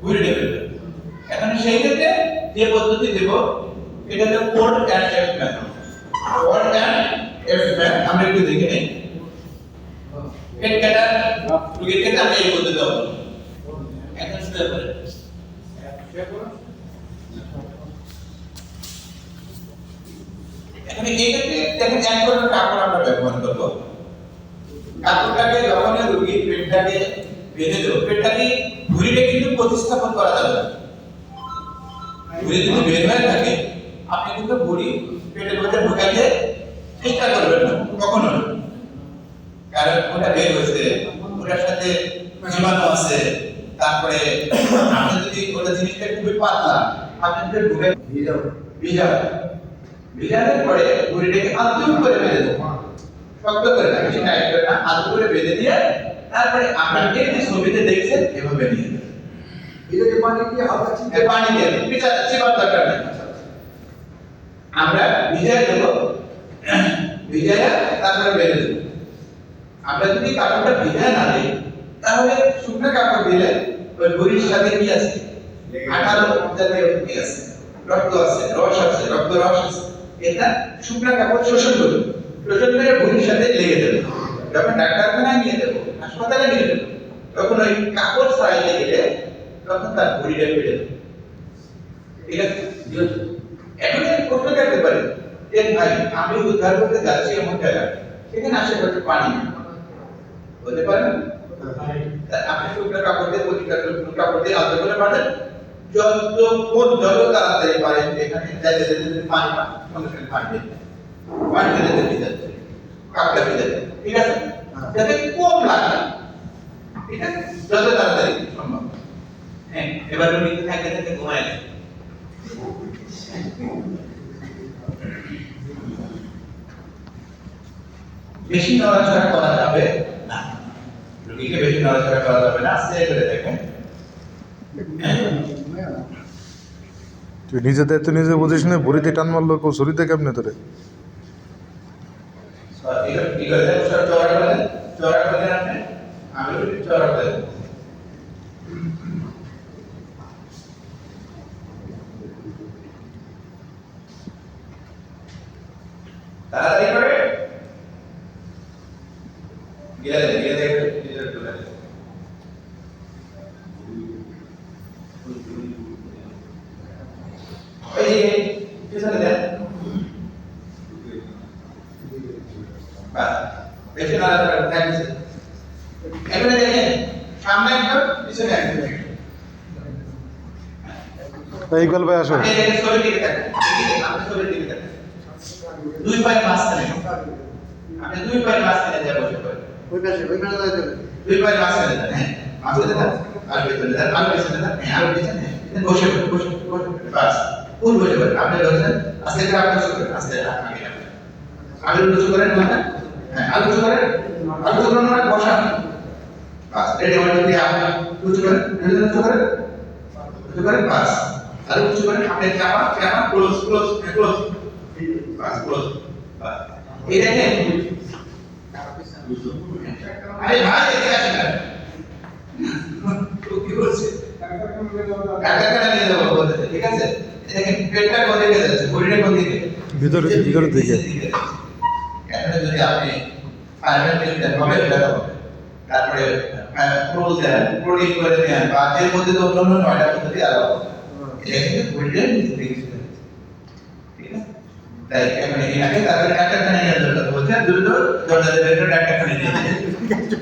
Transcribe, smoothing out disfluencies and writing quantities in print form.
ঘুরিয়ে দেবে। এখন সেই ক্ষেত্রে যে পদ্ধতি দেব এটা হলো code and F method. Code and F method আমরা একটু দেখে নেই। পেট কাটা রোগীর ক্ষেত্রে আমরা এই পদ্ধতি দেব। এখন শুরু করে এখন এই ক্ষেত্রে দেখেন এক ধরনের কাপড় আমরা ব্যবহার করব। কাপড়টাকে যখন রোগী পেটটাকে বেঁধে দেব, পেটটাকে ঘুরিয়ে কিন্তু প্রতিস্থাপন করা যাবে না। ঘুরে যদি বের হয়ে থাকে আপনি কিন্তু ঘুরি পেটের মধ্যে ঢুকাইতে চেষ্টা করবেন না কখনো না, কারণ ওটা বের হয়েছে, ওটার সাথে জীবাণু আছে। তারপরে আপনি যদি ওটা জিনিসটা খুবই পাতলা আপনি যদি ঢুকে ভিজানোর পরে ঘুরিটাকে আলতু করে বেঁধে দেবো, শক্ত করে না, বেশি টাইট করে না, আলতু করে বেঁধে দিয়ে তারপরে আপনার এই যে ছবিতে দেখছেন এভাবে নিয়ে এটা যে পানি দিয়ে হালকা চিপে পানি দিয়ে চিপার দরকার নেই। আমরা ভিজায় দেবো, ভিজায় তারপরে বেঁধে দেবো। আমরা যদি কাপড়টা ভিজায় না দিই তাহলে শুকনো কাপড় দিলে ওই ঘুরির সাথে কি আছে, আঠালো জাতীয় কি আছে, রক্ত আছে, রস আছে, রক্ত রস আছে, এটা শুকনো কাপড় শোষণ করে ঘুরির সাথে লেগে দেবে। যখন ডাক্তারখানায় নিয়ে দেবো, হাসপাতালে নিয়ে দেবো, তখন ওই কাপড় ছাড়াইতে গেলে তখন তার ঘুরিটা পেয়ে যাবে। ঠিক আছে? এখন আমি প্রশ্ন করতে পারি যে ভাই আমি উদ্ধার করতে যাচ্ছি এমন জায়গা, সেখানে আশেপাশে পানি নেই, হতে পারে না? আপনি শুকনো কাপড় দিয়ে পরিষ্কার শুকনো কাপড় দিয়ে আলাদা করে বাঁধেন, যত তাড়াতাড়ি পারেন এখানে যাইতে যেতে পানি পান সঙ্গে সঙ্গে পানি দিয়ে পানি দিতে ভিজে যাচ্ছে, কাপড়টা ভিজে যাচ্ছে। ঠিক আছে? যাতে কম লাগে, ঠিক আছে, যত তাড়াতাড়ি সম্ভব। হ্যাঁ, এবার উনি থাকতে থাকতে ঘুমায় গেছে। বেশি নড়াচড়া করা যাবে না, রোগীকে বেশি নড়াচড়া করা যাবে না, আস্তে করে দেখেন। তুই নিজে দায়িত্ব নিজে বুঝিস না, ভরিতে টান মারলো কেউ শরীরে কেমনে তোরে? তাড়াতাড়ি করে এই গল্পে আসো। দুই পায়ের মাঝখানে আপনি দুই পায়ের মাঝখানে যা বসে পড়েন, ওই পাশে যাবে দুই পায়ের মাঝখানে যান, হ্যাঁ, মাঝখানে যান, আর পেছনে যান, আর পেছনে যান, হ্যাঁ, আর পেছনে বসে পড়েন, বসে বাস ফুল বসে পড়েন। আপনি ধরছেন আস্তে করে আপনি শুরু করেন, আস্তে আগে আগে উঁচু করেন মাথা, হ্যাঁ, আর উঁচু করেন, আর উঁচু করেন না বসা, বাস রেডি হয়ে যদি আপনি উঁচু করেন, উঁচু করেন বাস, আর উঁচু করেন, আপনি চাপা চাপা ক্লোজ ক্লোজ ক্লোজ বাস ক্লোজ বাস। এই দেখেন, আরে ভাই এদিকে আসেন না, কি করছে ডাক্তারখানা নিয়ে যাবো বলতে, ঠিক আছে? দেখেন পেটটা কোন দিকে যাচ্ছে, শরীরটা কোন দিকে, ভিতরে দিকে। এখানে যদি আপনি ফাইবার দেন হবে এটা হবে, তারপরে প্রোল দেন, প্রোটিন করে দেন, বা এর মধ্যে তো অন্যান্য 9টা পদ্ধতি আলাদা, এটা কিন্তু শরীরের নিচে দিকে চলে যাচ্ছে। ঠিক আছে? তাই এখানে এটাকে তারপরে ডাক্তারখানা নিয়ে যাওয়ার কথা বলছে, দ্রুত দরজা দিয়ে ডাক্তারখানা নিয়ে যাচ্ছে।